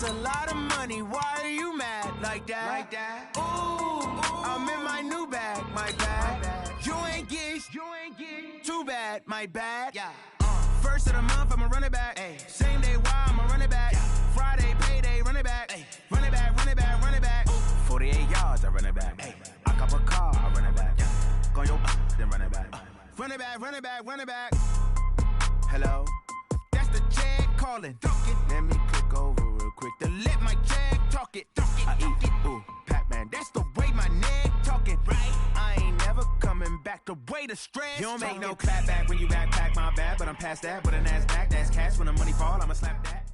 That's a lot of money. Why are you mad like that? Ooh, I'm in my new bag, my bad. You ain't get too bad, my bad. Yeah. First of the month, I'ma run it back. Ay. Same day, why I'ma run it back. Yeah. Friday, payday, run it back. Ay. Run it back, run it back, run it back. Ooh. 48 yards, I run it back. Ay. I cop a car, I run it back. Yeah. Go your then run it back. Run it back, run it back, run it back. Hello? That's the jag calling. Let me click over real quick to let my jag talk it. I eat it, ooh, Pac-Man. That's the way my neck talking. Right? I ain't never coming back the way the stress. You don't make no clap back when you backpack, my bad. But I'm past that with an ass back. That's cash when the money fall. I'ma slap that.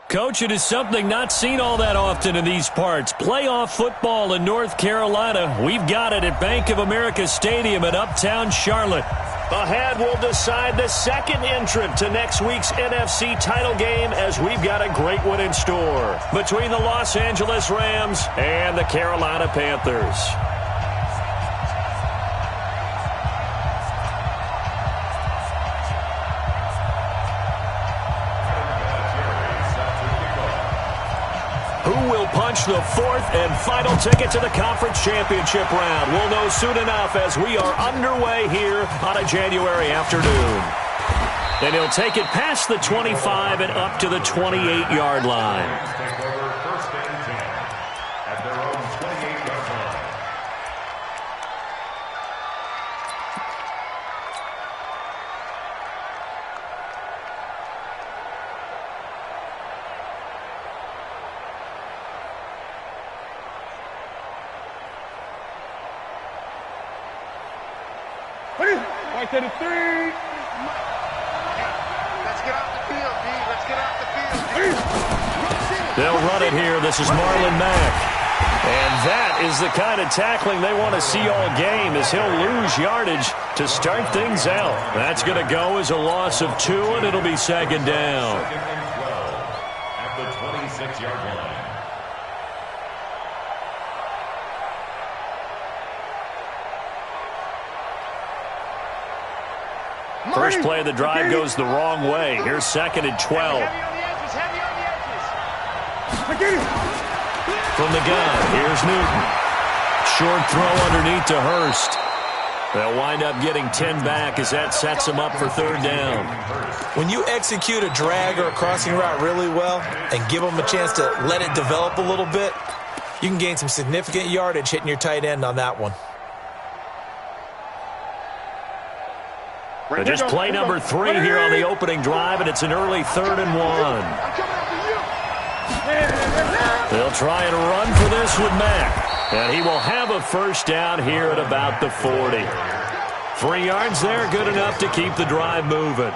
Coach, it is something not seen all that often in these parts. Playoff football in North Carolina. We've got it at Bank of America Stadium in Uptown Charlotte. Ahead, we'll decide the second entrant to next week's NFC title game as we've got a great one in store between the Los Angeles Rams and the Carolina Panthers. Who will punch the fourth and final ticket to the conference championship round? We'll know soon enough as we are underway here on a January afternoon. And he'll take it past the 25 and up to the 28-yard line. To the 3. Let's get off the field, D. Let's get off the field. They'll run it here. This is Marlon Mack. And that is the kind of tackling they want to see all game as he'll lose yardage to start things out. That's going to go as a loss of 2, and it'll be second down. Second and 12 at the 26-yard line. First play of the drive goes the wrong way. Here's second and 12. Heavy on the edges. From the gun, here's Newton. Short throw underneath to Hurst. They'll wind up getting 10 back as that sets them up for third down. When you execute a drag or a crossing route really well and give them a chance to let it develop a little bit, you can gain some significant yardage hitting your tight end on that one. Just play number 3 here on the opening drive, and it's an early 3rd and 1. They'll try and run for this with Mack, and he will have a first down here at about the 40. 3 yards there, good enough to keep the drive moving.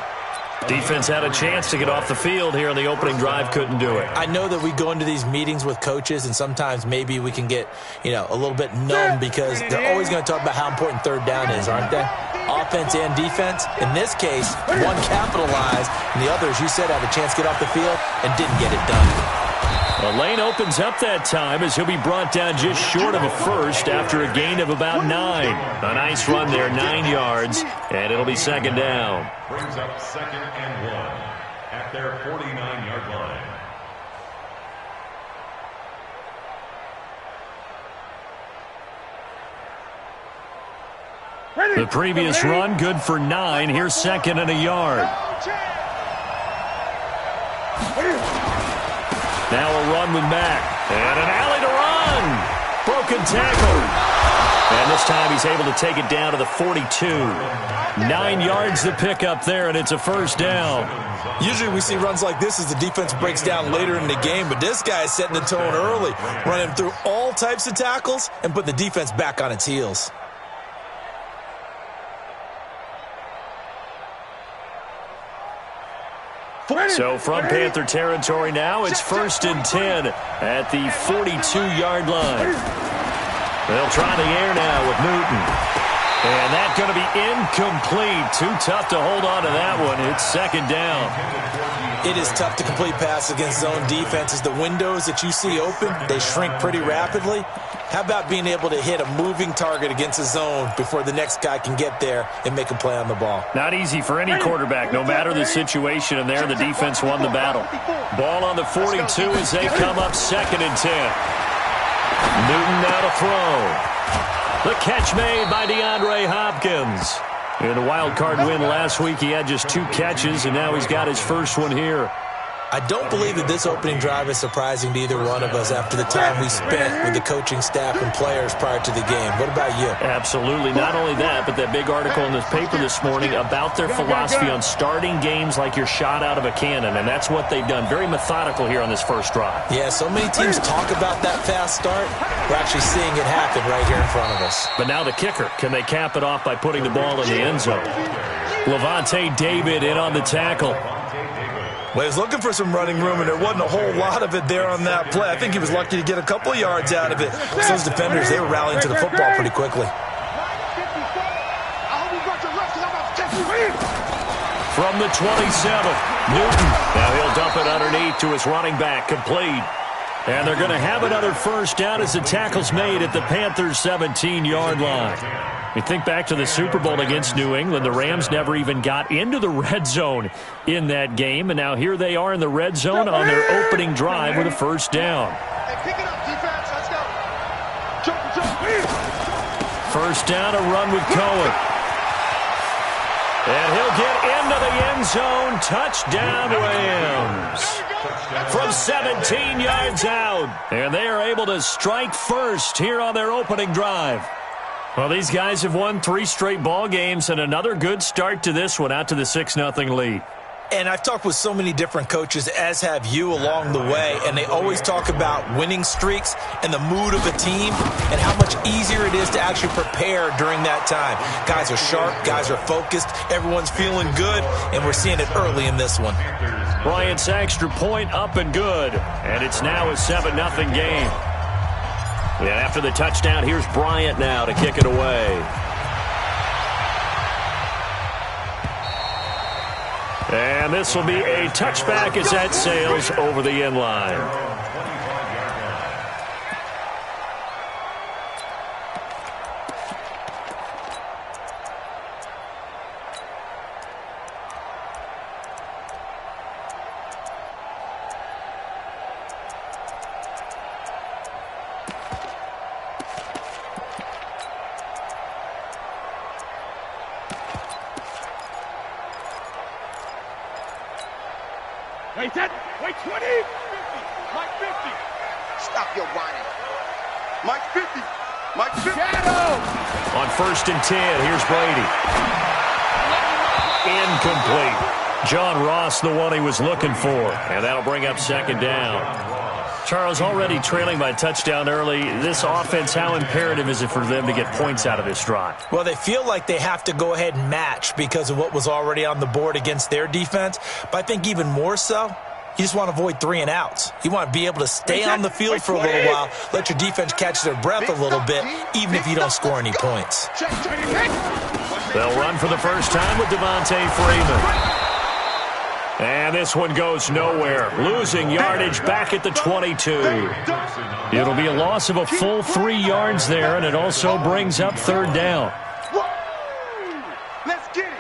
Defense had a chance to get off the field here on the opening drive, couldn't do it. I know that we go into these meetings with coaches, and sometimes maybe we can get, a little bit numb because they're always going to talk about how important third down is, aren't they? Offense and defense. In this case, one capitalized, and the other, as you said, had a chance to get off the field and didn't get it done. The lane opens up that time as he'll be brought down just short of a first after a gain of about 9. A nice run there, 9 yards, and it'll be second down. Brings up second and 1 at their 49-yard line. The previous run, good for 9. Here's second and a yard. Now a run with Mack. And an alley to run. Broken tackle. And this time he's able to take it down to the 42. 9 yards to pick up there, and it's a first down. Usually we see runs like this as the defense breaks down later in the game, but this guy is setting the tone early, running through all types of tackles and putting the defense back on its heels. So from Panther territory now, it's 1st and 10 at the 42-yard line. They'll try the air now with Newton. And that's going to be incomplete. Too tough to hold on to that one. It's second down. It is tough to complete passes against zone defenses. The windows that you see open, they shrink pretty rapidly. How about being able to hit a moving target against the zone before the next guy can get there and make a play on the ball? Not easy for any quarterback, no matter the situation, and there the defense won the battle. Ball on the 42 as they come up 2nd and 10. Newton now to throw. The catch made by DeAndre Hopkins. In the wild card win last week, he had just 2 catches, and now he's got his first one here. I don't believe that this opening drive is surprising to either one of us after the time we spent with the coaching staff and players prior to the game. What about you? Absolutely. Not only that, but that big article in this paper this morning about their philosophy on starting games like you're shot out of a cannon, and that's what they've done. Very methodical here on this first drive. Yeah, so many teams talk about that fast start. We're actually seeing it happen right here in front of us. But now the kicker. Can they cap it off by putting the ball in the end zone? Levante David in on the tackle. Well, he was looking for some running room, and there wasn't a whole lot of it there on that play. I think he was lucky to get a couple of yards out of it. So those defenders, they were rallying to the football pretty quickly. From the 27, Newton. Now he'll dump it underneath to his running back, complete. And they're going to have another first down as the tackle's made at the Panthers' 17-yard line. You think back to the Super Bowl against New England, the Rams never even got into the red zone in that game, and now here they are in the red zone on their opening drive with a first down. Pick it up, defense. Let's go. First down, a run with Cohen. And he'll get into the end zone. Touchdown, Rams. From 17 yards out. And they are able to strike first here on their opening drive. Well, these guys have won 3 straight ball games, and another good start to this one, out to the 6-0 lead. And I've talked with so many different coaches, as have you along the way, and they always talk about winning streaks and the mood of a team and how much easier it is to actually prepare during that time. Guys are sharp, guys are focused, everyone's feeling good, and we're seeing it early in this one. Bryant's extra point up and good, and it's now a 7-0 game. And after the touchdown, here's Bryant now to kick it away. And this will be a touchback as that sails over the end line. Wait, 20. Mike 50. Stop your whining. Mike 50. Mike 50. Shadow. On 1st and 10, here's Brady. Incomplete. John Ross, the one he was looking for. And that'll bring up 2nd down. Charles, already trailing by touchdown early. This offense, how imperative is it for them to get points out of this drive? Well, they feel like they have to go ahead and match because of what was already on the board against their defense. But I think even more so, you just want to avoid 3 and outs. You want to be able to stay on the field for a little while, let your defense catch their breath a little bit, even if you don't score any points. They'll run for the first time with Devontae Freeman. And this one goes nowhere. Losing yardage back at the 22. It'll be a loss of a full 3 yards there, and it also brings up 3rd down. Let's get it.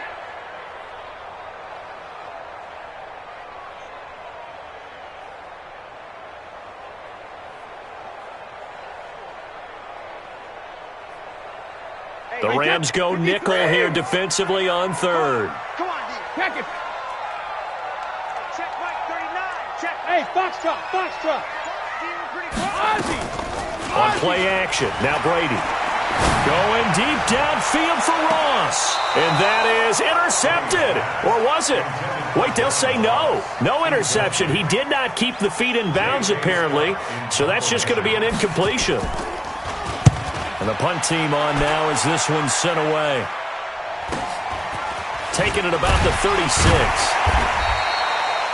The Rams go nickel here defensively on 3rd. Come on, D. Pack it. Check right 39. Check. Hey, Foxtrot. Ozzy. On play action. Now Brady. Going deep downfield for Ross. And that is intercepted. Or was it? Wait, they'll say no. No interception. He did not keep the feet in bounds, apparently. So that's just going to be an incompletion. And the punt team on now as this one's sent away. Taking it about the 36.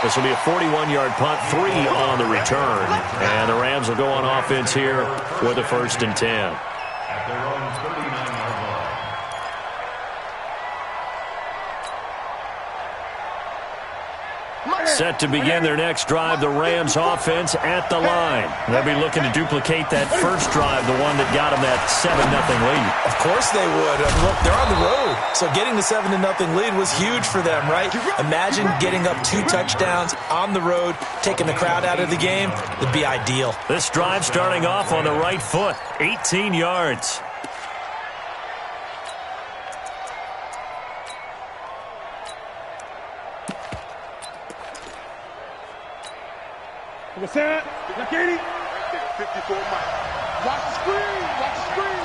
This will be a 41-yard punt, 3 on the return. And the Rams will go on offense here with a 1st and 10. At their own 39-yard line. Set to begin their next drive, the Rams offense at the line. They'll be looking to duplicate that first drive, the one that got them that 7-0 lead. Of course they would. Look, they're on the road, so getting the 7-0 lead was huge for them, right? Imagine getting up 2 touchdowns on the road, taking the crowd out of the game. It'd be ideal. This drive starting off on the right foot, 18 yards. What's that? Look at it. 54 miles. Watch the screen. Watch the screen.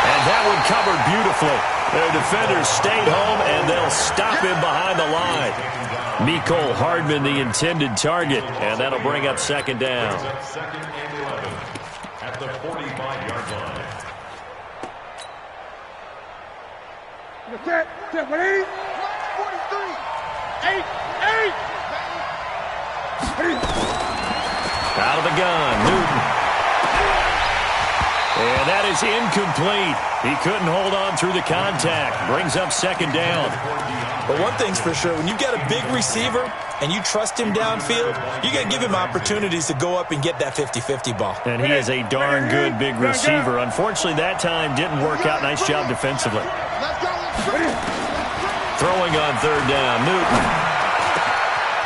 And that one covered beautifully. Their defenders stayed home, and they'll stop him behind the line. Mecole Hardman, the intended target, and that'll bring up second down. Second and 11 at the 45-yard line. Set. 180. 43. 8. Out of the gun, Newton. And that is incomplete. He couldn't hold on through the contact. Brings up second down. But one thing's for sure, when you've got a big receiver and you trust him downfield, you got to give him opportunities to go up and get that 50-50 ball. And he is a darn good big receiver. Unfortunately, that time didn't work out. Nice job defensively. Throwing on third down, Newton.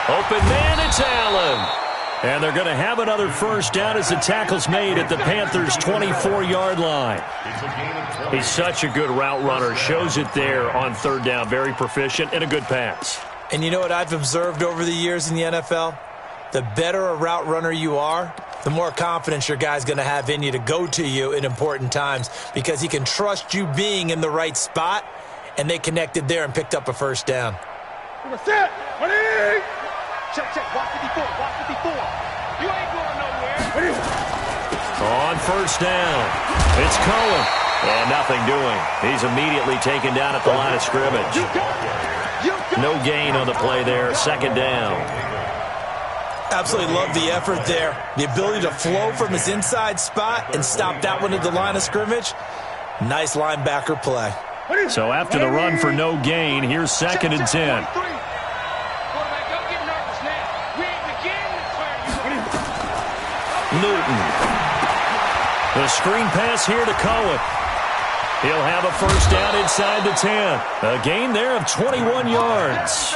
Open man, it's Allen. And they're going to have another first down as the tackle's made at the Panthers' 24-yard line. He's such a good route runner. Shows it there on third down. Very proficient and a good pass. And you know what I've observed over the years in the NFL? The better a route runner you are, the more confidence your guy's going to have in you to go to you in important times because he can trust you being in the right spot, and they connected there and picked up a first down. Set. 180. Check. Watch 54. Watch 54. You ain't going nowhere. On first down, it's Cohen. And nothing doing. He's immediately taken down at the line of scrimmage. No gain on the play there. Second down. Absolutely love the effort there. The ability to flow from his inside spot and stop that one at the line of scrimmage. Nice linebacker play. So after the run for no gain, here's second and 10. Newton. The screen pass here to Cohen. He'll have a first down inside the 10. A gain there of 21 yards.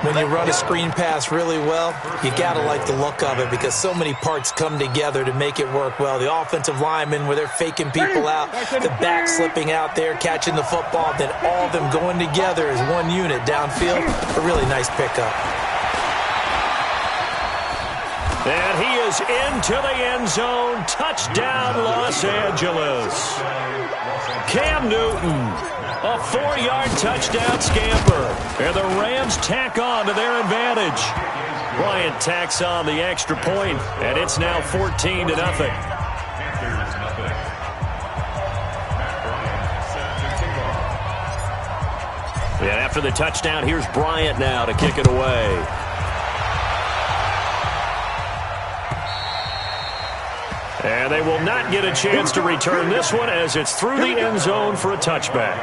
When you run a screen pass really well, you got to like the look of it because so many parts come together to make it work well. The offensive linemen where they're faking people out, the back slipping out there, catching the football, then all of them going together as one unit downfield. A really nice pickup. And he is into the end zone. Touchdown, Los Angeles. Cam Newton, a 4-yard touchdown scamper. And the Rams tack on to their advantage. Bryant tacks on the extra point, and it's now 14-0. And after the touchdown, here's Bryant now to kick it away. And they will not get a chance to return this one as it's through the end zone for a touchback.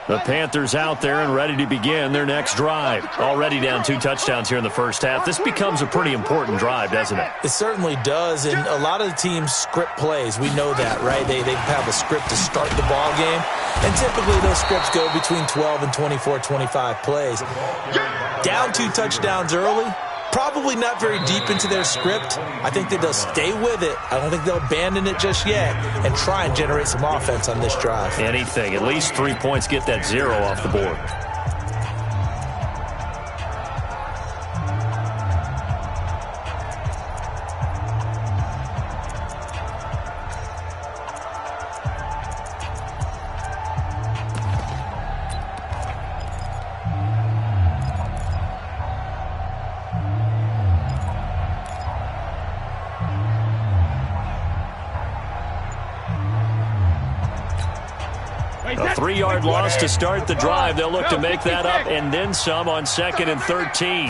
The Panthers out there and ready to begin their next drive. Already down 2 touchdowns here in the first half. This becomes a pretty important drive, doesn't it? It certainly does, and a lot of the teams script plays. We know that, right? They have a script to start the ball game, and typically those scripts go between 12 and 24, 25 plays. Down 2 touchdowns early, probably not very deep into their script. I think that they'll stay with it. I don't think they'll abandon it just yet and try and generate some offense on this drive. Anything. At least 3 points. Get that 0 off the board. A 3-yard loss to start the drive. They'll look to make that up and then some on 2nd and 13.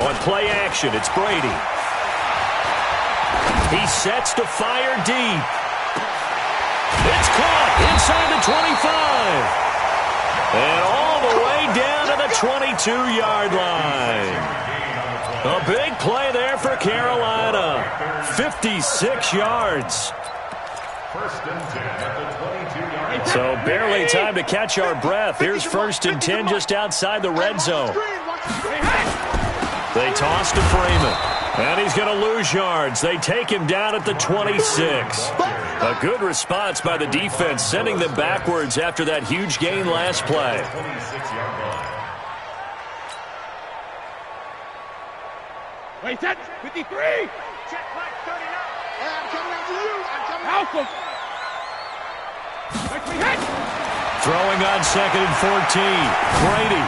On play action, it's Brady. He sets to fire deep. It's caught inside the 25. And all the way down to the 22-yard line. A big play there for Carolina. 56 yards. First and 10 at the 22-yard line. So barely time to catch our breath. Here's 1st and 10 just outside the red zone. They toss to Freeman. And he's going to lose yards. They take him down at the 26. A good response by the defense, sending them backwards after that huge gain last play. 26-yard line. Wait, that's 53. Check right, 39. Yeah, I'm coming after you. I'm coming after you. Throwing on 2nd and 14. Brady.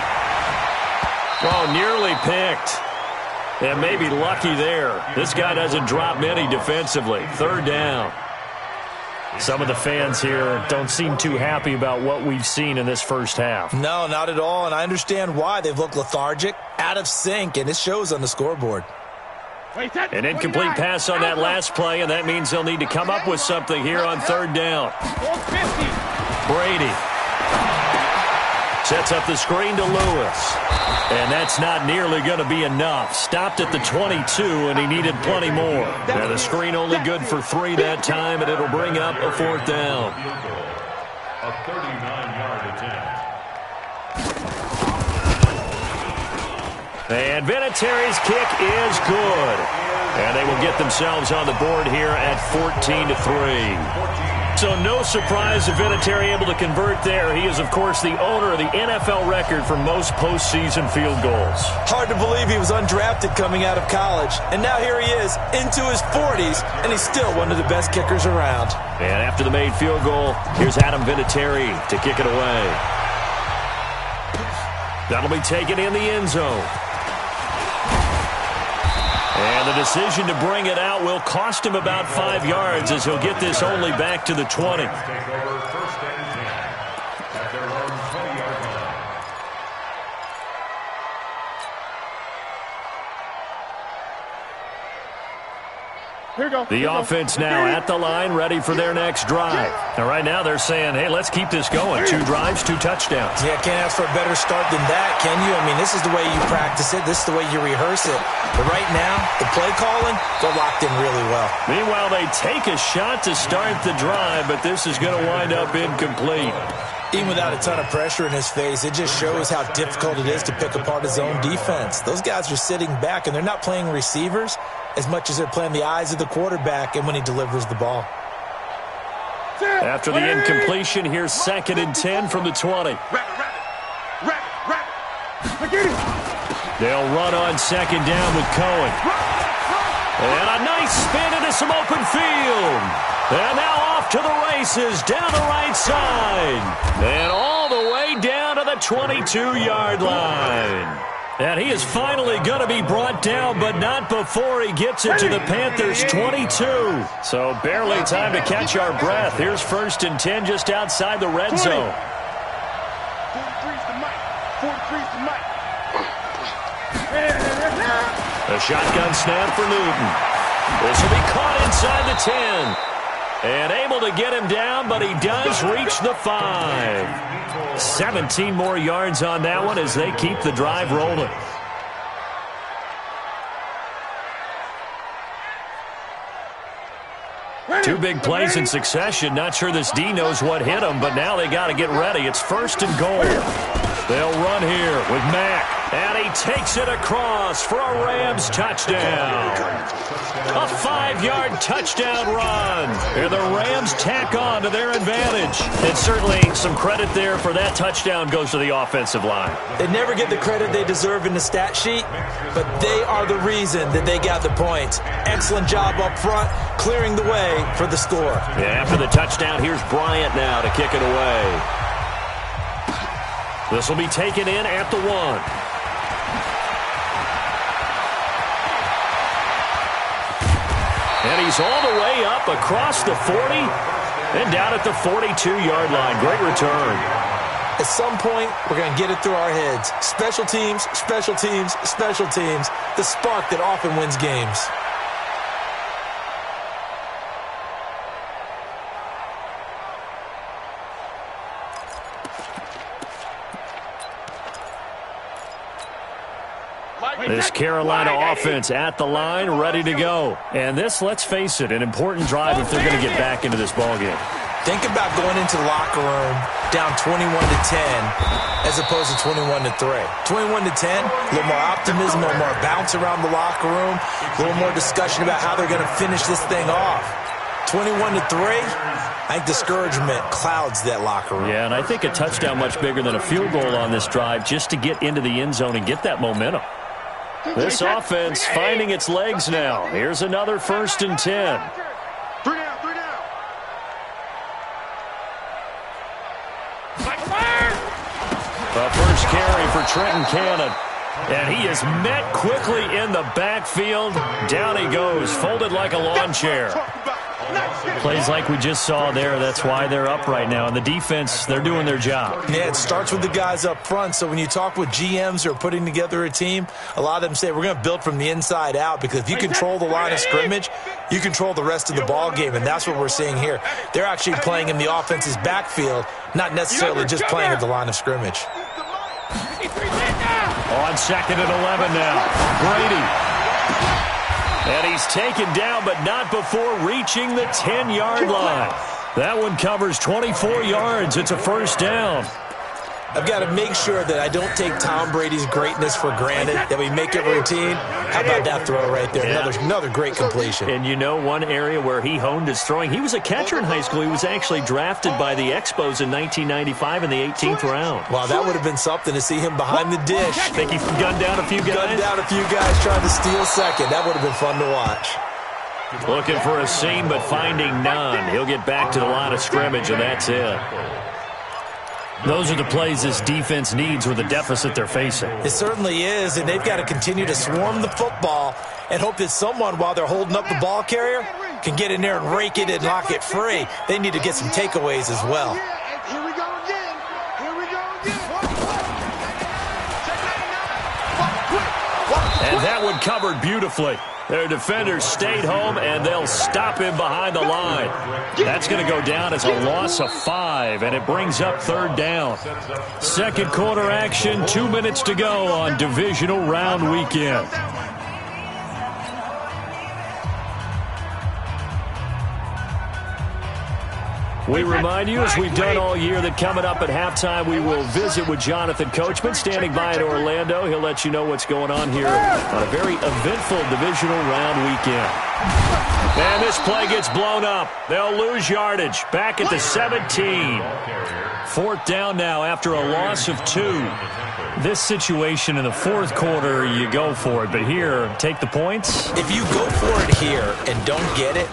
Oh, nearly picked. And maybe lucky there. This guy doesn't drop many defensively. 3rd down. Some of the fans here don't seem too happy about what we've seen in this first half. No, not at all, and I understand why. They've looked lethargic, out of sync, and it shows on the scoreboard. An incomplete pass on that last play, and that means they'll need to come up with something here on 3rd down. Brady sets up the screen to Lewis. And that's not nearly going to be enough. Stopped at the 22, and he needed plenty more. Now the screen only good for 3 that time, and it'll bring up a 4th down. A 39-yard attempt. And Vinatieri's kick is good. And they will get themselves on the board here at 14-3. So no surprise if Vinatieri able to convert there. He is, of course, the owner of the NFL record for most postseason field goals. Hard to believe he was undrafted coming out of college. And now here he is, into his 40s, and he's still one of the best kickers around. And after the made field goal, here's Adam Vinatieri to kick it away. That'll be taken in the end zone. And the decision to bring it out will cost him about 5 yards as he'll get this only back to the 20. Take over 1st and 10 at their own 20-yard line. Here we go. The offense now at the line, ready for their next drive. Now, right now, they're saying, hey, let's keep this going. 2 drives, 2 touchdowns. Yeah, can't ask for a better start than that, can you? I mean, this is the way you practice it. This is the way you rehearse it. But right now, the play calling, they're locked in really well. Meanwhile, they take a shot to start the drive, but this is going to wind up incomplete. Even without a ton of pressure in his face, it just shows how difficult it is to pick apart his own defense. Those guys are sitting back, and they're not playing receivers as much as they're playing the eyes of the quarterback and when he delivers the ball. After the incompletion, here's 2nd and 10 from the 20. They'll run on 2nd down with Cohen. And a nice spin into some open field. And now off to the races down the right side. And all the way down to the 22-yard line. And he is finally going to be brought down, but not before he gets it to the Panthers' 22. So barely time to catch our breath. Here's 1st and 10 just outside the red zone. 43's the mic. 43's the mic. A shotgun snap for Newton. This will be caught inside the 10. And able to get him down, but he does reach the 5. 17 more yards on that one as they keep the drive rolling. Two big plays in succession. Not sure this D knows what hit him, but now they got to get ready. It's 1st and goal. They'll run here with Mack. And he takes it across for a Rams touchdown. A 5-yard touchdown run. And the Rams tack on to their advantage. And certainly some credit there for that touchdown goes to the offensive line. They never get the credit they deserve in the stat sheet, but they are the reason that they got the points. Excellent job up front, clearing the way for the score. Yeah, after the touchdown, here's Bryant now to kick it away. This will be taken in at the 1. And he's all the way up across the 40. And down at the 42-yard line. Great return. At some point, we're going to get it through our heads. Special teams, special teams, special teams. The spark that often wins games. This Carolina offense at the line, ready to go. And this, let's face it, an important drive if they're going to get back into this ballgame. Think about going into the locker room down 21-10 as opposed to 21-3. 21-10, a little more optimism, a little more bounce around the locker room, a little more discussion about how they're going to finish this thing off. 21-3, I think discouragement clouds that locker room. Yeah, and I think a touchdown much bigger than a field goal on this drive just to get into the end zone and get that momentum. This offense finding its legs now. Here's another 1st and 10. Three down. The first carry for Trenton Cannon. And he is met quickly in the backfield. Down he goes, folded like a lawn chair. Plays like we just saw there. That's why they're up right now. And the defense, they're doing their job. Yeah, it starts with the guys up front. So when you talk with GMs who are putting together a team, a lot of them say we're going to build from the inside out, because if you control the line of scrimmage, you control the rest of the ball game, and that's what we're seeing here. They're actually playing in the offense's backfield, not necessarily just playing at the line of scrimmage. On 2nd and 11 now. Brady. And he's taken down, but not before reaching the 10-yard line. That one covers 24 yards. It's a 1st down. I've got to make sure that I don't take Tom Brady's greatness for granted, that we make it routine. How about that throw right there? Yeah. Another great completion. And you know one area where he honed his throwing, he was a catcher in high school. He was actually drafted by the Expos in 1995 in the 18th round. Wow, that would have been something to see him behind the dish. Think he gunned down a few guys? Gunned down a few guys trying to steal second. That would have been fun to watch. Looking for a seam, but finding none. He'll get back to the line of scrimmage, and that's it. Those are the plays this defense needs with the deficit they're facing. It certainly is, and they've got to continue to swarm the football and hope that someone, while they're holding up the ball carrier, can get in there and rake it and lock it free. They need to get some takeaways as well. Here we go again. And that one covered beautifully. Their defenders stayed home, and they'll stop him behind the line. That's going to go down as a loss of 5, and it brings up 3rd down. 2nd quarter action, 2 minutes to go on divisional round weekend. We remind you, as we've done all year, that coming up at halftime, we will visit with Jonathan Coachman, standing by in Orlando. He'll let you know what's going on here on a very eventful divisional round weekend. And this play gets blown up. They'll lose yardage. Back at the 17. 4th down now after a loss of 2. This situation in the 4th quarter, you go for it. But here, take the points. If you go for it here and don't get it,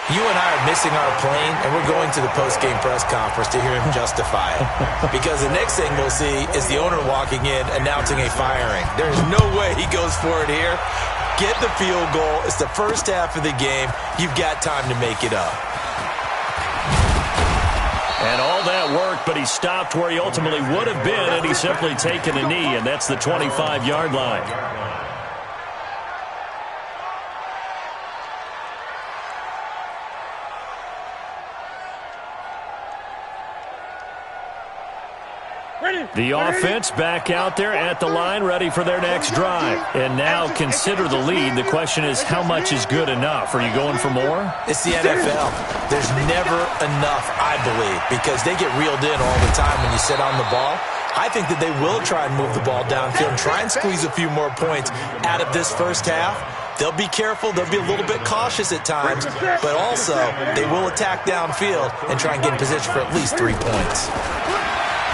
you and I are missing our plane, and we're going to the post-game press conference to hear him justify it. Because the next thing we'll see is the owner walking in announcing a firing. There's no way he goes for it here. Get the field goal. It's the first half of the game. You've got time to make it up. And all that work, but he stopped where he ultimately would have been, and he's simply taken a knee, and that's the 25-yard line. The offense back out there at the line, ready for their next drive. And now consider the lead. The question is, how much is good enough? Are you going for more? It's the NFL. There's never enough, I believe, because they get reeled in all the time when you sit on the ball. I think that they will try and move the ball downfield and try and squeeze a few more points out of this first half. They'll be careful. They'll be a little bit cautious at times, but also they will attack downfield and try and get in position for at least 3 points.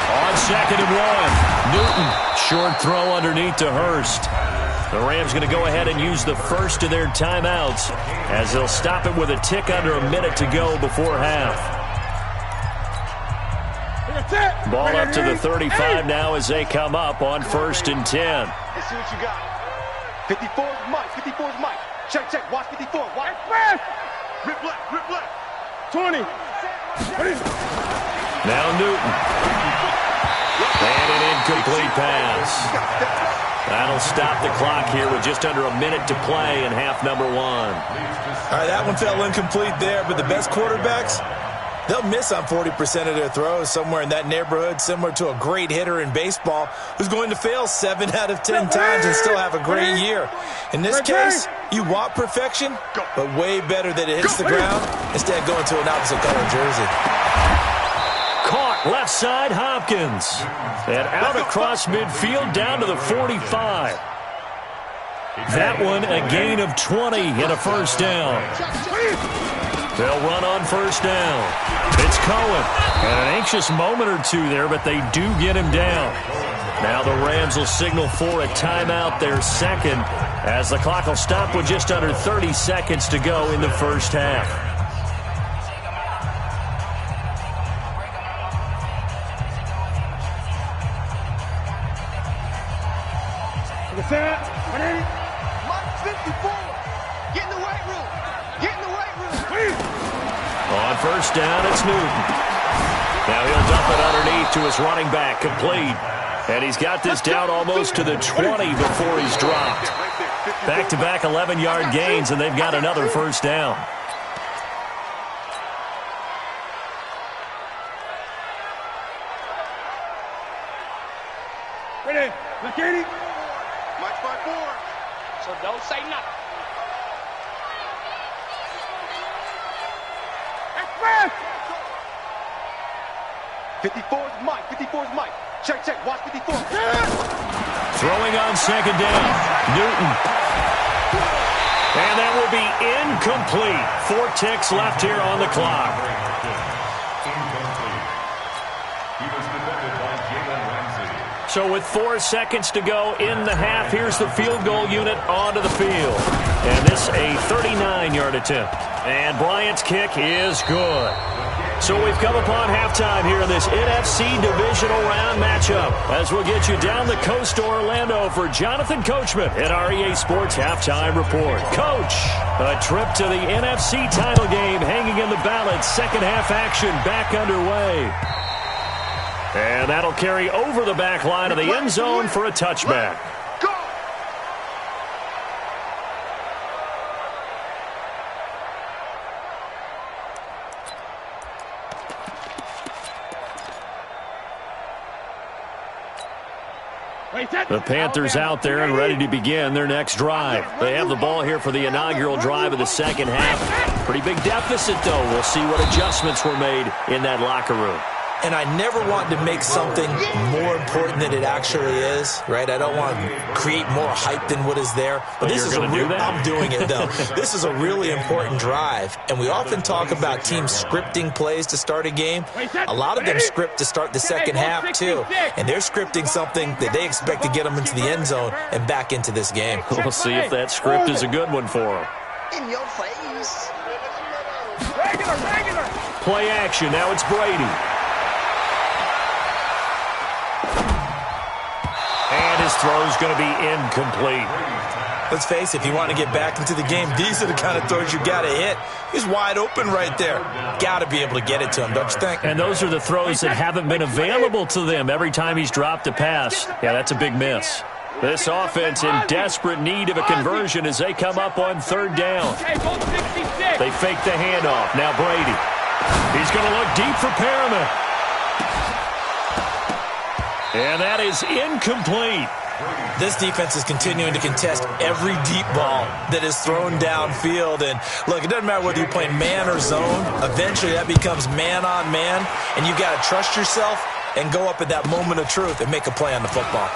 On 2nd and 1, Newton, short throw underneath to Hurst. The Rams going to go ahead and use the first of their timeouts as they'll stop it with a tick under a minute to go before half. Ball up to the 35 now as they come up on 1st and 10. Let's see what you got. 54 is Mike. 54 is Mike. Check. Watch 54. Watch. Rip left. 20. Now Newton. And an incomplete pass. That'll stop the clock here with just under a minute to play in half number 1. All right, that one fell incomplete there, but the best quarterbacks, they'll miss on 40% of their throws, somewhere in that neighborhood, similar to a great hitter in baseball who's going to fail 7 out of 10 times and still have a great year. In this case, you want perfection, but way better that it hits the ground instead of going to an opposite color jersey. Caught left side, Hopkins. And out across midfield down to the 45. That one a gain of 20 and a first down. They'll run on first down. It's Cohen. And an anxious moment or two there, but they do get him down. Now the Rams will signal for a timeout, their second, as the clock will stop with just under 30 seconds to go in the first half. Mike 54. Get in the weight room. Get in the weight room. On first down, it's Newton. Now he'll dump it underneath to his running back, complete. And he's got this down almost to the 20 before he's dropped. Back-to-back 11-yard gains, and they've got another first down. Ready. McKinney. Mike 54. So don't say nothing. Express. 54's Mike. 54's Mike. Check. Watch 54. Throwing on second down. Newton. And that will be incomplete. 4 ticks left here on the clock. So with 4 seconds to go in the half, here's the field goal unit onto the field. And this a 39-yard attempt. And Bryant's kick is good. So we've come upon halftime here in this NFC Divisional Round matchup as we'll get you down the coast to Orlando for Jonathan Coachman at our EA Sports Halftime Report. Coach, a trip to the NFC title game hanging in the balance. Second half action back underway. And that'll carry over the back line of the end zone for a touchback. The Panthers out there and ready to begin their next drive. They have the ball here for the inaugural drive of the second half. Pretty big deficit, though. We'll see what adjustments were made in that locker room. And I never want to make something more important than it actually is, right? I don't want to create more hype than what is there. But this is I'm doing it, though. This is a really important drive. And we often talk about teams scripting plays to start a game. A lot of them script to start the second half, too. And they're scripting something that they expect to get them into the end zone and back into this game. We'll see if that script is a good one for them. In your face. Regular. Play action. Now it's Brady. And his throw's going to be incomplete. Let's face it, if you want to get back into the game, these are the kind of throws you got to hit. He's wide open right there. Got to be able to get it to him, don't you think? And those are the throws that haven't been available to them every time he's dropped a pass. Yeah, that's a big miss. This offense in desperate need of a conversion as they come up on third down. They fake the handoff. Now Brady. He's going to look deep for Perriman. And that is incomplete. This defense is continuing to contest every deep ball that is thrown downfield. And, look, it doesn't matter whether you're playing man or zone. Eventually that becomes man-on-man, and you've got to trust yourself and go up at that moment of truth and make a play on the football.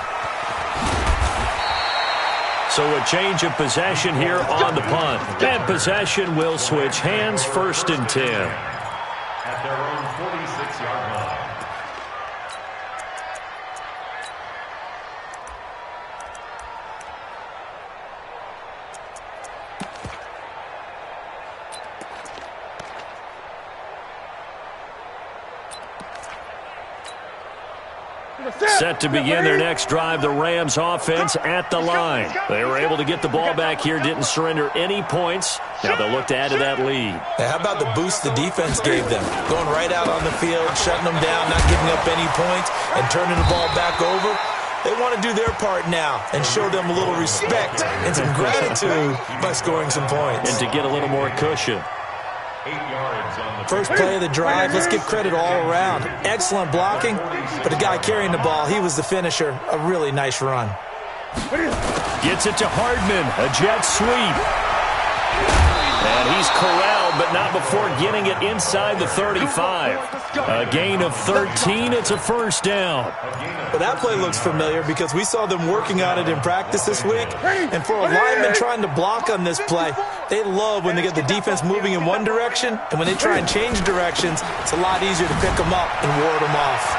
So a change of possession here on the punt. And possession will switch hands, 1st and 10. At their own 46-yard line. Set to begin their next drive, the Rams offense at the line. They were able to get the ball back here, didn't surrender any points. Now they'll look to add to that lead. Now, how about the boost the defense gave them? Going right out on the field, shutting them down, not giving up any points, and turning the ball back over. They want to do their part now and show them a little respect and some gratitude by scoring some points. And to get a little more cushion. First play of the drive, let's give credit all around. Excellent blocking, but the guy carrying the ball, he was the finisher. A really nice run. Gets it to Hardman, a jet sweep. And he's corralled, but not before getting it inside the 35. A gain of 13, it's a first down. Well, that play looks familiar because we saw them working on it in practice this week. And for a lineman trying to block on this play, they love when they get the defense moving in one direction, and when they try and change directions, it's a lot easier to pick them up and ward them off.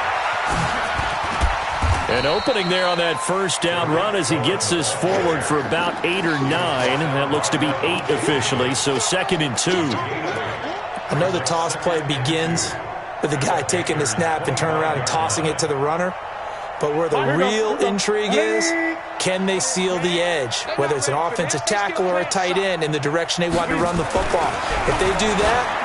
An opening there on that first down run as he gets this forward for about 8 or 9. That looks to be 8 officially, so 2nd and 2. I know the toss play begins with the guy taking the snap and turning around and tossing it to the runner. But where the real intrigue is, can they seal the edge? Whether it's an offensive tackle or a tight end in the direction they want to run the football. If they do that,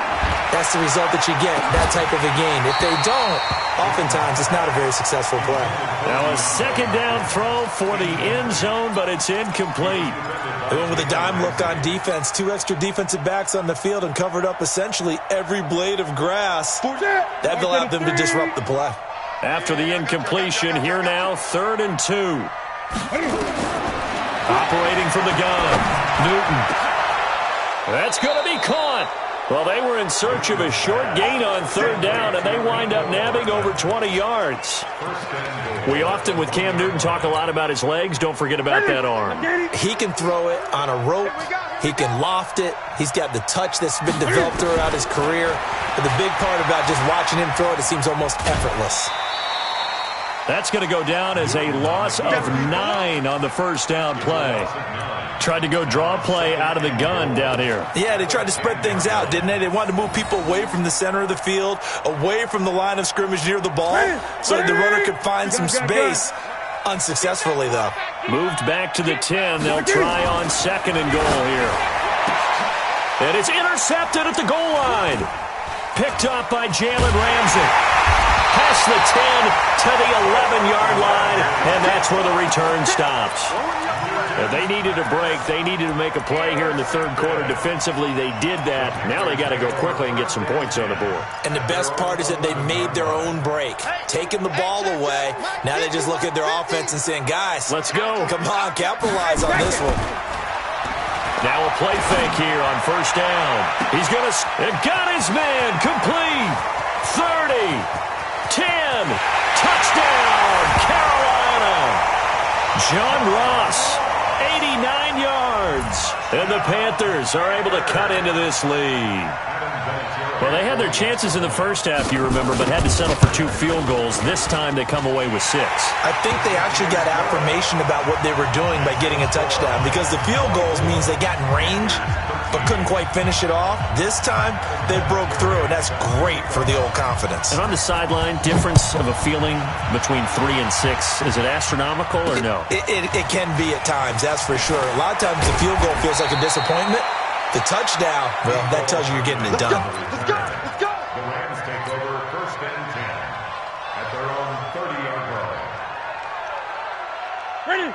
that's the result that you get, that type of a game. If they don't, oftentimes it's not a very successful play. Now a second down throw for the end zone, but it's incomplete. They went with a dime look on defense. 2 extra defensive backs on the field and covered up essentially every blade of grass. That allowed them to disrupt the play. After the incompletion, here now, 3rd and 2. Operating from the gun, Newton. That's going to be caught. Well, they were in search of a short gain on 3rd down, and they wind up nabbing over 20 yards. We often, with Cam Newton, talk a lot about his legs. Don't forget about that arm. He can throw it on a rope. He can loft it. He's got the touch that's been developed throughout his career. But the big part about just watching him throw it, it seems almost effortless. That's going to go down as a loss of 9 on the first down play. Tried to go draw play out of the gun down here. Yeah, they tried to spread things out, didn't they? They wanted to move people away from the center of the field, away from the line of scrimmage near the ball, so that the runner could find some space. Unsuccessfully, though. Moved back to the 10. They'll try on 2nd and goal here. And it's intercepted at the goal line. Picked up by Jalen Ramsey. Past the 10 to the 11-yard line, and that's where the return stops. If they needed a break, they needed to make a play here in the 3rd quarter. Defensively, they did that. Now they got to go quickly and get some points on the board. And the best part is that they made their own break, taking the ball away. Now they just look at their offense and saying, guys, let's go. Come on, capitalize on this one. Now a play fake here on 1st down. He's going to got his man complete. 30. 10, touchdown, Carolina. John Ross, 89 yards. And the Panthers are able to cut into this lead. Well, they had their chances in the first half, you remember, but had to settle for 2 field goals. This time they come away with 6. I think they actually got affirmation about what they were doing by getting a touchdown, because the field goals means they got in range but couldn't quite finish it off. This time, they broke through, and that's great for the old confidence. And on the sideline, difference of a feeling between 3 and 6, is it astronomical or no? It can be at times, that's for sure. A lot of times the field goal feels like a disappointment. The touchdown, well, that tells you you're getting it done. Let's go. The Rams take over 1st and 10 at their own 30-yard line.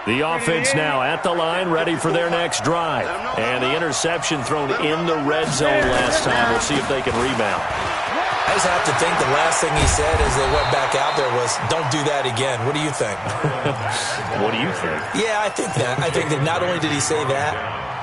The offense now at the line, ready for their next drive. And the interception thrown in the red zone last time. We'll see if they can rebound. I just have to think the last thing he said as they went back out there was, don't do that again. What do you think? What do you think? Yeah, I think that. I think that not only did he say that,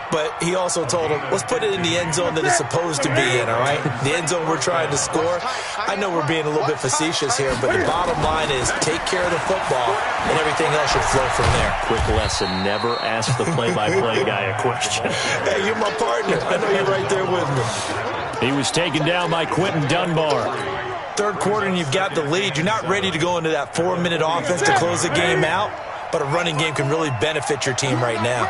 but he also told him, let's put it in the end zone that it's supposed to be in, all right? The end zone we're trying to score. I know we're being a little bit facetious here, but the bottom line is take care of the football, and everything else should flow from there. Quick lesson, never ask the play-by-play guy a question. Hey, you're my partner. I know you're right there with me. He was taken down by Quentin Dunbar. 3rd quarter, and you've got the lead. You're not ready to go into that 4-minute offense to close the game out, but a running game can really benefit your team right now.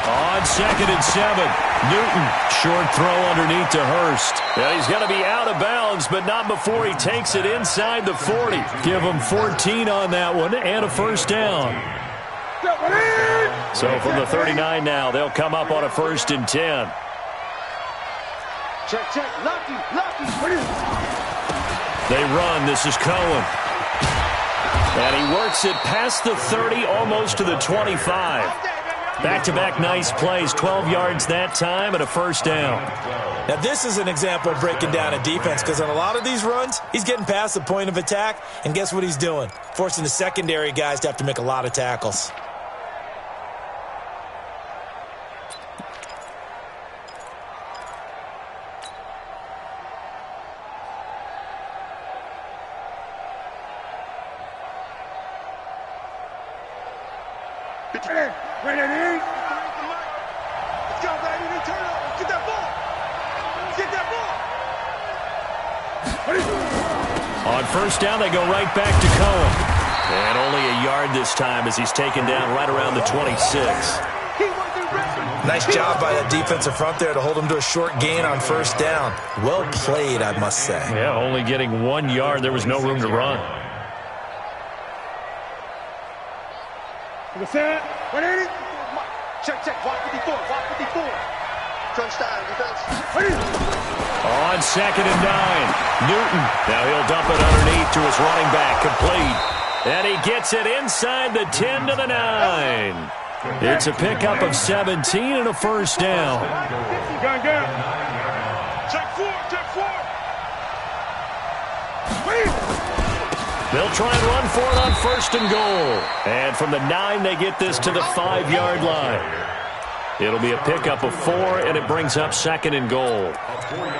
On 2nd and 7, Newton, short throw underneath to Hurst. Yeah, he's going to be out of bounds, but not before he takes it inside the 40. Give him 14 on that one and a first down. So from the 39 now, they'll come up on a 1st and 10. Check, lucky. They run. This is Cohen. And he works it past the 30, almost to the 25. Back-to-back nice plays, 12 yards that time and a first down. Now, this is an example of breaking down a defense because on a lot of these runs, he's getting past the point of attack, and guess what he's doing? Forcing the secondary guys to have to make a lot of tackles. On first down, they go right back to Cohen. And only a yard this time as he's taken down right around the 26. Nice job by that defensive front there to hold him to a short gain on first down. Well played, I must say. Yeah, only getting 1 yard. There was no room to run. Check, 154. Touchdown, defense. On 2nd and 9, Newton. Now he'll dump it underneath to his running back, complete. And he gets it inside the 10 to the 9. It's a pickup of 17 and a first down. Check 4. They'll try and run for it on 1st and goal. And from the 9, they get this to the 5-yard line. It'll be a pickup of 4, and it brings up 2nd and goal.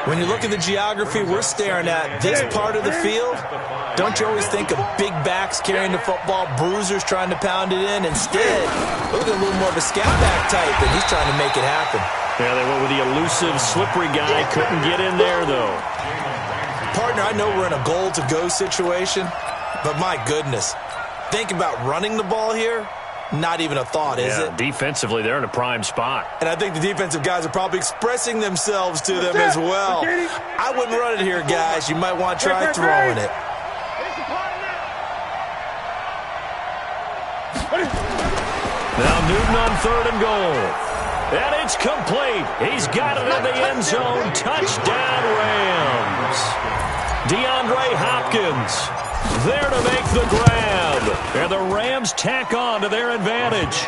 When you look at the geography we're staring at, this part of the field, don't you always think of big backs carrying the football, bruisers trying to pound it in? Instead, look at a little more of a scat back type, and he's trying to make it happen. Yeah, they went with the elusive, slippery guy. Couldn't get in there, though. Partner, I know we're in a goal-to-go situation, but my goodness, think about running the ball here. Not even a thought, is it? Defensively, they're in a prime spot. And I think the defensive guys are probably expressing themselves to them as well. I wouldn't run it here, guys. You might want to try throwing it. Now Newton on 3rd and goal. And it's complete. He's got it in the end zone. Touchdown, Rams. DeAndre Hopkins there to make the grab. And the Rams tack on to their advantage.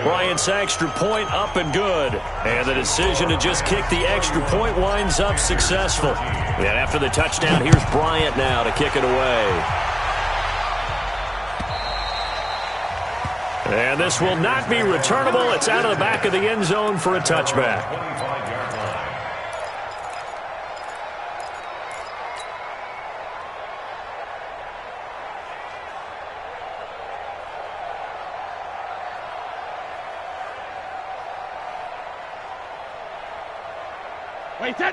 Bryant's extra point up and good. And the decision to just kick the extra point winds up successful. And after the touchdown, here's Bryant now to kick it away. And this will not be returnable. It's out of the back of the end zone for a touchback.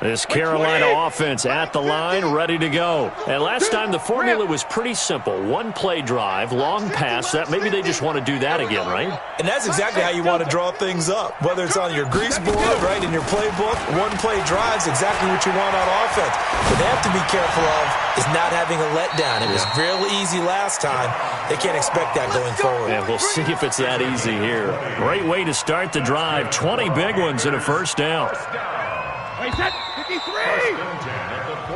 This Carolina offense at the line, ready to go. And last time the formula was pretty simple. One play drive, long pass. That maybe they just want to do that again, right? And that's exactly how you want to draw things up. Whether it's on your grease board, right, in your playbook, one play drive's exactly what you want on offense. What they have to be careful of is not having a letdown. It was real easy last time. They can't expect that going forward. Yeah, we'll see if it's that easy here. Great way to start the drive. 20 big ones and a first down.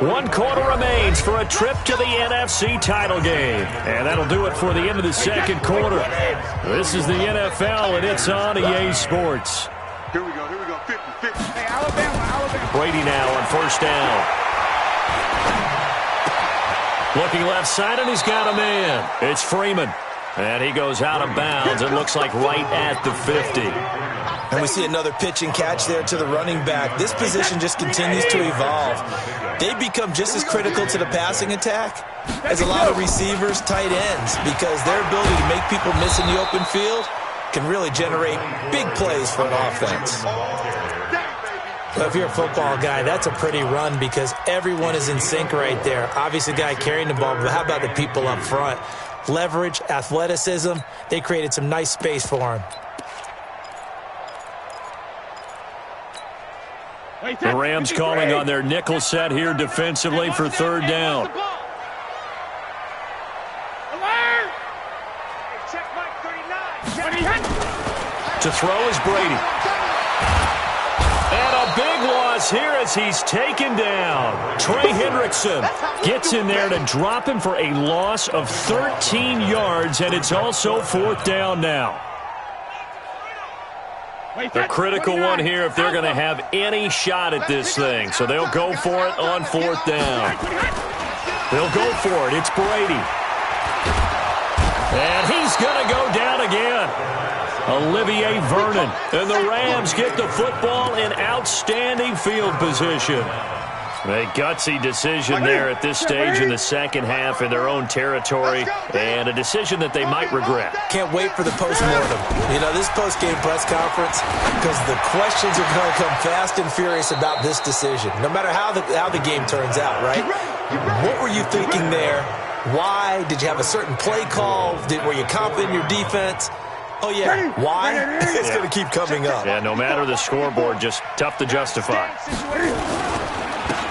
1 quarter remains for a trip to the NFC title game. And that'll do it for the end of the second quarter. This is the NFL, and it's on EA Sports. Here we go. 50. Hey, Alabama. Brady now on first down. Looking left side, and he's got a man. It's Freeman. And he goes out of bounds. It looks like right at the 50. And we see another pitch and catch there to the running back. This position just continues to evolve. They become just as critical to the passing attack as a lot of receivers, tight ends, because their ability to make people miss in the open field can really generate big plays for an offense. So if you're a football guy, that's a pretty run because everyone is in sync right there. Obviously, the guy carrying the ball, but how about the people up front? Leverage, athleticism, they created some nice space for him. The Rams calling on their nickel set here defensively for third down. To throw is Brady. And a big loss here as he's taken down. Trey Hendrickson gets in there to drop him for a loss of 13 yards, and it's also fourth down now. A critical one here if they're going to have any shot at this thing. So they'll go for it on fourth down. They'll go for it. It's Brady. And he's going to go down again. Olivier Vernon. And the Rams get the football in outstanding field position. A gutsy decision there at this stage in the second half in their own territory, and a decision that they might regret. Can't wait for the post-mortem. You know, this post-game press conference, because the questions are going to come fast and furious about this decision, no matter how the game turns out, right? What were you thinking there? Why? Did you have a certain play call? Were you confident in your defense? Oh, yeah. Why? It's going to keep coming up. Yeah, no matter the scoreboard, just tough to justify.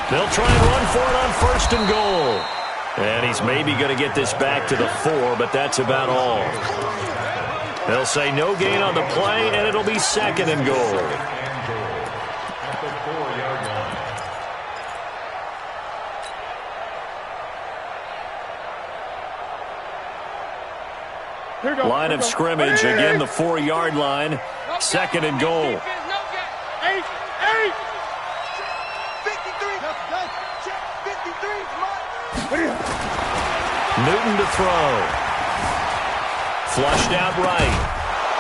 They'll try and run for it on first and goal. And he's maybe going to get this back to the 4, but that's about all. They'll say no gain on the play, and it'll be second and goal. Line of scrimmage, again the 4-yard line. Second and goal. Newton to throw. Flushed out right.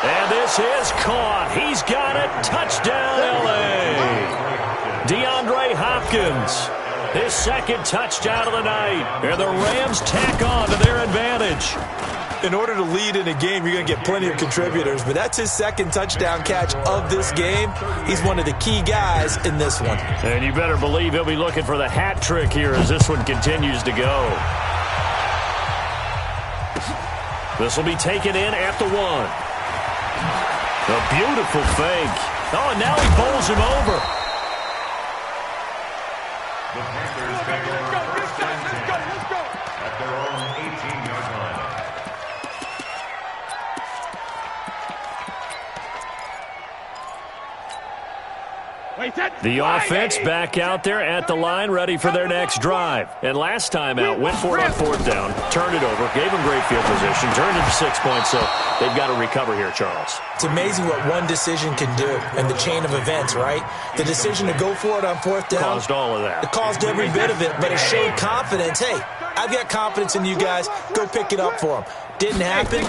And this is caught. He's got it. Touchdown, L.A. DeAndre Hopkins. His second touchdown of the night. And the Rams tack on to their advantage. In order to lead in a game, you're going to get plenty of contributors, but that's his second touchdown catch of this game. He's one of the key guys in this one. And you better believe he'll be looking for the hat trick here as this one continues to go. This will be taken in at the 1. A beautiful fake. Oh, and now he bowls him over. The Panthers take over first and 10 at their own 18-yard line. The offense back out there at the line, ready for their next drive. And last time out, went for it on fourth down, turned it over, gave them great field position, turned it to 6 points, so they've got to recover here, Charles. It's amazing what one decision can do in the chain of events, right? The decision to go for it on fourth down. Caused all of that. It caused every bit of it, but it showed confidence. Hey, I've got confidence in you guys. Go pick it up for them. Didn't happen.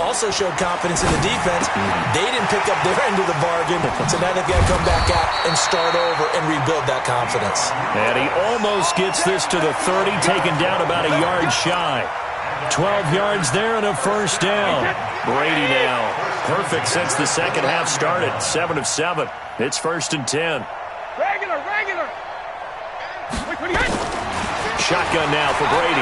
Also showed confidence in the defense. They didn't pick up their end of the bargain, so now they've got to come back out and start over and rebuild that confidence. And he almost gets this to the 30, taken down about a yard shy. 12 yards there and a first down. Brady now. Perfect since the second half started. 7 of 7. It's first and 10. Regular. Shotgun now for Brady.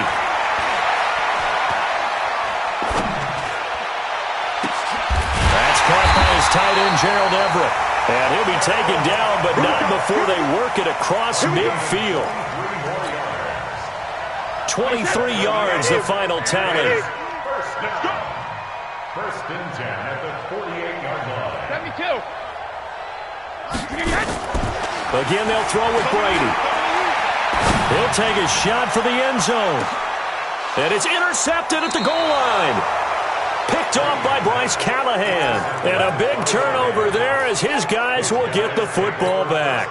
That's caught by his tight end, Gerald Everett. And he'll be taken down, but not before they work it across midfield. 23 yards, the final tally. First and 10 at the 48-yard line. Again, they'll throw with Brady. He'll take a shot for the end zone. And it's intercepted at the goal line. Picked off by Bryce Callahan. And a big turnover there as his guys will get the football back.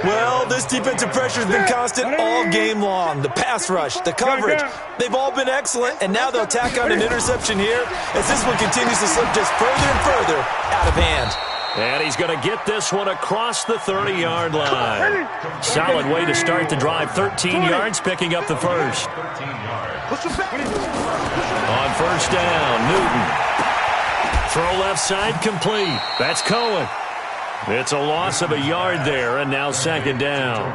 Well, this defensive pressure has been constant all game long. The pass rush, the coverage, they've all been excellent, and now they'll tack on an interception here as this one continues to slip just further and further out of hand. And he's going to get this one across the 30-yard line. Solid way to start the drive. 13 yards, picking up the first. On first down, Newton. Throw left side, complete. That's Cohen. It's a loss of a yard there, and now second down.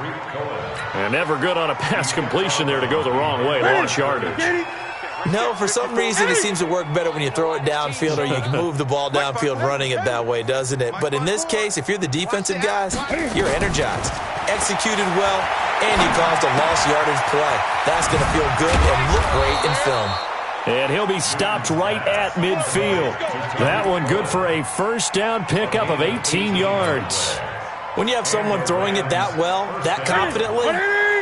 And never good on a pass completion there to go the wrong way. Lost yardage. No, for some reason it seems to work better when you throw it downfield or you can move the ball downfield running it that way, doesn't it? But in this case, if you're the defensive guys, you're energized, executed well, and you caused a lost yardage play. That's going to feel good and look great in film. And he'll be stopped right at midfield. That one good for a first down pickup of 18 yards. When you have someone throwing it that well, that confidently,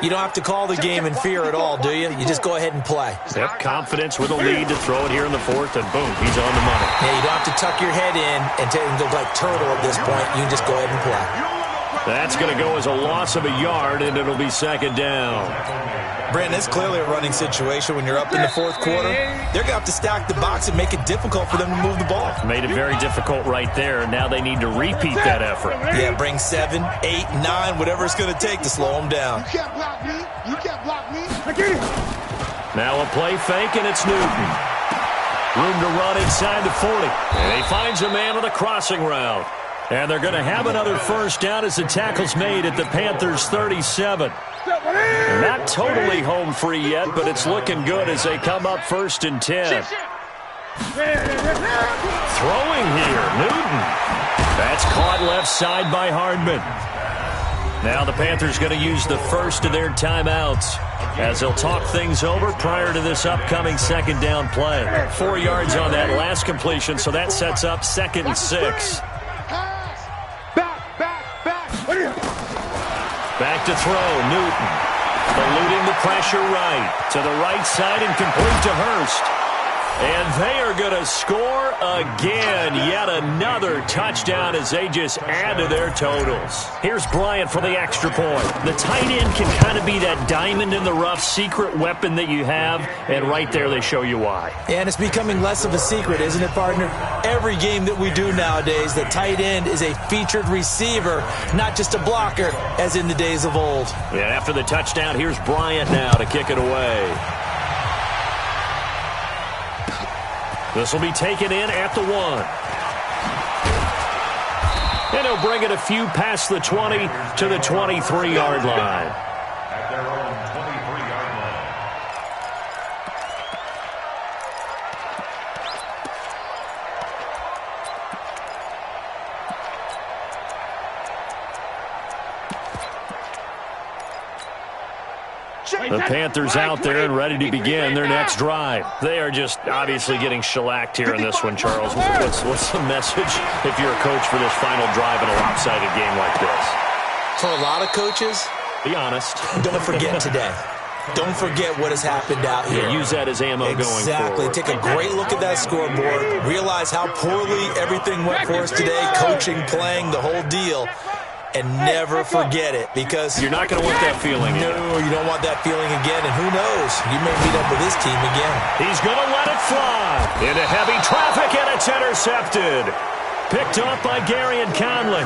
you don't have to call the game in fear at all, do you? You just go ahead and play. Yep, confidence with a lead to throw it here in the fourth, and boom, he's on the money. Yeah, you don't have to tuck your head in and look like turtle at this point. You can just go ahead and play. That's going to go as a loss of a yard, and it'll be second down. Brandon, it's clearly a running situation when you're up in the fourth quarter. They're going to have to stack the box and make it difficult for them to move the ball. Made it very difficult right there. Now they need to repeat that effort. Yeah, bring 7, 8, 9, whatever it's going to take to slow them down. You can't block me. You can't block me. Now a play fake, and it's Newton. Room to run inside the 40. And he finds a man on the crossing route. And they're going to have another first down as the tackle's made at the Panthers' 37. Not totally home free yet, but it's looking good as they come up 1st and 10. Throwing here, Newton. That's caught left side by Hardman. Now the Panthers going to use the first of their timeouts as they'll talk things over prior to this upcoming second down play. 4 yards on that last completion, so that sets up 2nd and 6. Back to throw, Newton. Eluding the pressure right. To the right side and complete to Hurst. And they are going to score again. Yet another touchdown as they just add to their totals. Here's Bryant for the extra point. The tight end can kind of be that diamond in the rough secret weapon that you have. And right there they show you why. And it's becoming less of a secret, isn't it, partner? Every game that we do nowadays, the tight end is a featured receiver, not just a blocker, as in the days of old. And after the touchdown, here's Bryant now to kick it away. This will be taken in at the 1. And he'll bring it a few past the 20 to the 23-yard line. At their own 23-yard line. The Panthers out there and ready to begin their next drive. They are just obviously getting shellacked here in this one, Charles. What's the message if you're a coach for this final drive in a lopsided game like this? For a lot of coaches, be honest. Don't forget today. Don't forget what has happened out here. Yeah, use that as ammo going forward. Exactly. Take a great look at that scoreboard. Realize how poorly everything went for us today. Coaching, playing, the whole deal. And never forget it, because you're not going to want that feeling. No, you don't want that feeling again. And who knows? You may meet up with this team again. He's going to let it fly into heavy traffic, and it's intercepted. Picked off by Gary and Conley.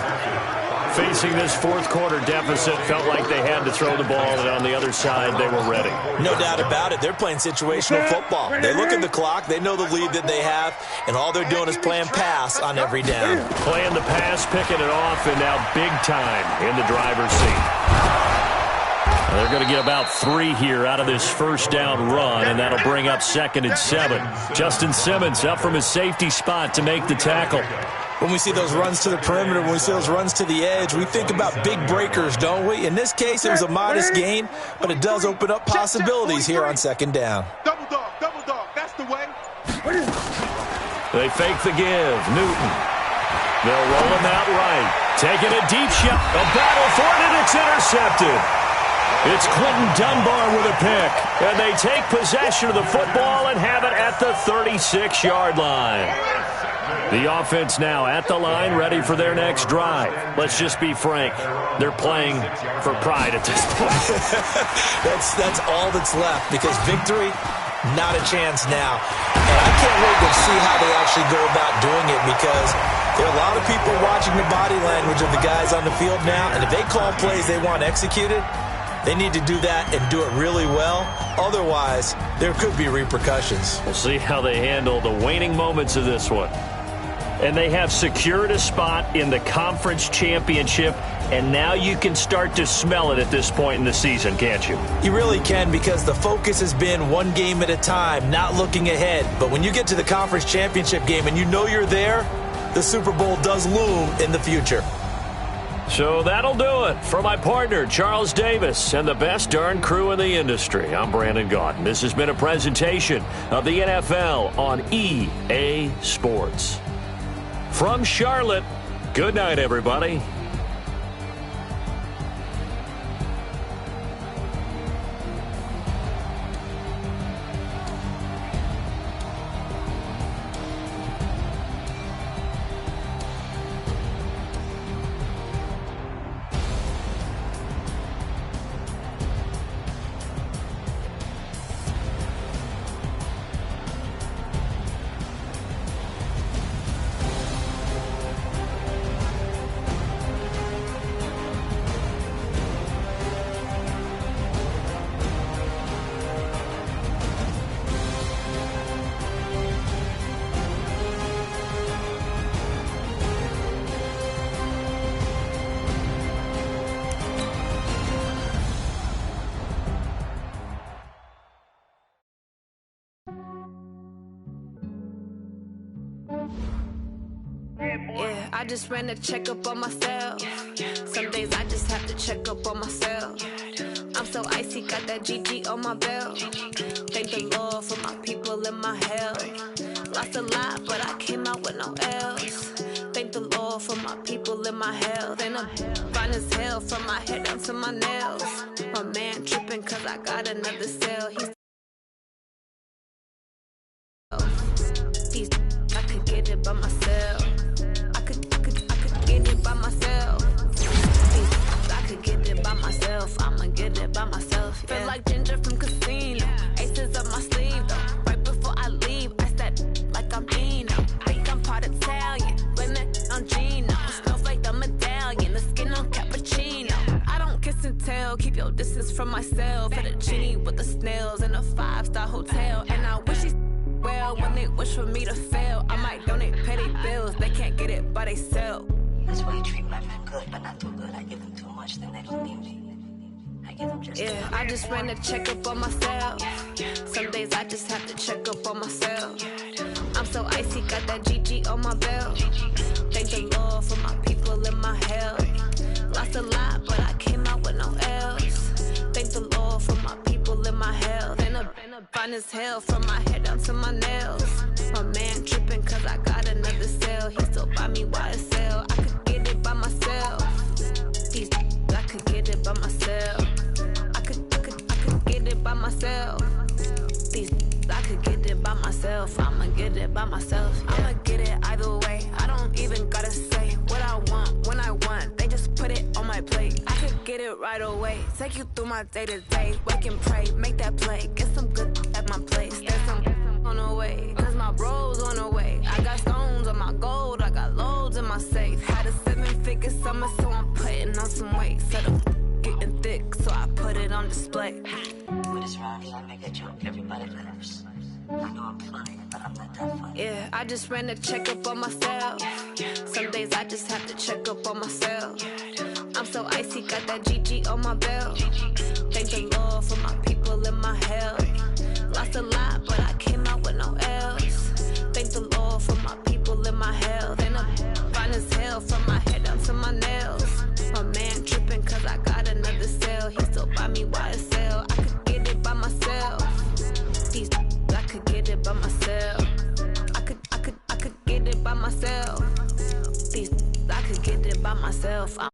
Facing this fourth quarter deficit, felt like they had to throw the ball, and on the other side, they were ready. No doubt about it. They're playing situational football. They look at the clock. They know the lead that they have, and all they're doing is playing pass on every down. Playing the pass, picking it off, and now big time in the driver's seat. They're going to get about 3 here out of this first down run, and that'll bring up 2nd and 7. Justin Simmons up from his safety spot to make the tackle. When we see those runs to the perimeter, when we see those runs to the edge, we think about big breakers, don't we? In this case, it was a modest gain, but it does open up possibilities here on 2nd down. Double dog, that's the way. They fake the give. Newton. They'll roll him out right. Taking a deep shot. A battle for it, and it's intercepted. It's Quentin Dunbar with a pick. And they take possession of the football and have it at the 36-yard line. The offense now at the line, ready for their next drive. Let's just be frank. They're playing for pride at this point. That's all that's left, because victory, not a chance now. And I can't wait to see how they actually go about doing it, because there are a lot of people watching the body language of the guys on the field now, and if they call plays they want executed, they need to do that and do it really well. Otherwise, there could be repercussions. We'll see how they handle the waning moments of this one. And they have secured a spot in the conference championship, and now you can start to smell it at this point in the season, can't you? You really can, because the focus has been one game at a time, not looking ahead. But when you get to the conference championship game and you know you're there, the Super Bowl does loom in the future. So that'll do it. For my partner, Charles Davis, and the best darn crew in the industry, I'm Brandon Gaudin. This has been a presentation of the NFL on EA Sports. From Charlotte, good night, everybody. Yeah, I just ran a checkup on myself. Some days I just have to check up on myself. I'm so icy, got that GG on my belt. Thank the Lord for my people and my health. Lost a lot, but I came out with no L's. Thank the Lord for my people and my health. And I'm fine as hell from my head down to my nails. My man tripping cause I got another cell. I could get it by myself. I could get it by myself. I could get it by myself. I'ma get it by myself. Yeah. Feel like Ginger from Casino. Aces up my sleeve though. Right before I leave, I step like I'm Dino. Think I'm part Italian. Blame it on Gino. Snowflake the medallion. The skin on cappuccino. I don't kiss and tell. Keep your distance from myself. At a genie with the snails in a 5-star hotel. And I wish he's well, when they wish for me to fail, I might donate petty bills. They can't get it by they sell. That's why you treat my men good, but not too good. I give them too much, then they don't need me. I give them just yeah, I just ran a checkup on myself. Some days I just have to check up on myself. I'm so icy, got that GG on my belt. Thank the Lord for my people and my health. Lost a lot, but I came out with no L's. Thank the Lord for my people and my health. And I'm fine as hell from my head down to my nails. My man tripping cause I got another cell. He still buy me YSL. I could get it by myself. I could get it by myself. I could get it by myself. I could get it by myself. I'ma get it by myself. Yeah. I'ma get it either way. I don't even gotta say what I want when I want. They just put it on my plate. I could get it right away. Take you through my day to day. Wake and pray, make that play. Get some good at my place. There's some on the way, cause my bro's on the way. I got stones on my gold. I got loads in my safe. Had a 7-figure summer, so I'm putting on some weight. Set up getting thick, so I put it on display. With this round here, I make a joke. Everybody laughs. I know I'm funny, but I'm not that funny. Yeah, I just ran a checkup on myself. Some days I just have to check up on myself. I'm so icy, got that GG on my belt. Thank the Lord for my people and my health. Lost a lot, but I came out with no L's. Thank the Lord for my people and my health. And I'm fine as hell from my head down to my nails. My man tripping cause I got another cell. He still buy me YSL. I could get it by myself. I could get it by myself. I could get it by myself. I could get it by myself.